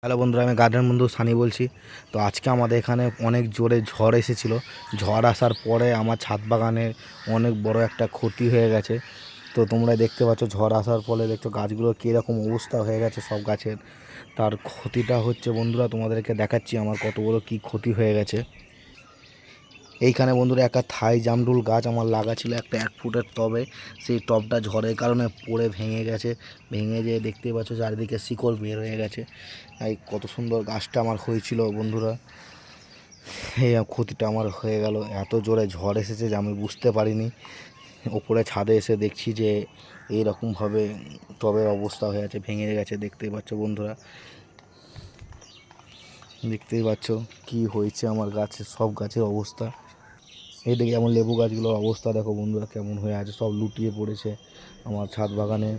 Hello বন্ধুরা, আমি garden বন্ধু সানি বলছি। তো আজকে আমাদের এখানে অনেক জোরে ঝড় এসেছিলো। ঝড় আসার পরে আমার ছাদ বাগানে অনেক বড় একটা ক্ষতি হয়ে গেছে। তো তোমরা দেখতে পাচ্ছ ঝড় আসার ফলে দেখছো গাছগুলো কীরকম অবস্থা হয়ে গেছে সব গাছের। তার ক্ষতিটা হচ্ছে বন্ধুরা তোমাদেরকে দেখাচ্ছি আমার কত বড় কী ক্ষতি হয়ে গেছে। এইখানে বন্ধুরা একটা থাই জামরুল গাছ আমার লাগা ছিল একটা 1 ফুটের টবে। সেই টবটা ঝড়ের কারণে পড়ে ভেঙে গেছে। ভেঙে যেয়ে দেখতেই পাচ্ছ চারিদিকে শিকড় বের হয়ে গেছে। এই কত সুন্দর গাছটা আমার হয়েছিল বন্ধুরা, এই ক্ষতিটা আমার হয়ে গেল। এত জোরে ঝড় এসেছে যে আমি বুঝতে পারিনি। ওপরে ছাদে এসে দেখছি যে এইরকমভাবে টবের অবস্থা হয়ে আছে, ভেঙে গেছে। দেখতেই পাচ্ছ বন্ধুরা, দেখতেই পাচ্ছ কি হয়েছে আমার গাছের, সব গাছের অবস্থা। এইদিকে যেমন লেবু গাছগুলোর অবস্থা দেখো বন্ধুরা কেমন হয়ে আছে, সব লুটিয়ে পড়েছে আমার ছাদ বাগানে।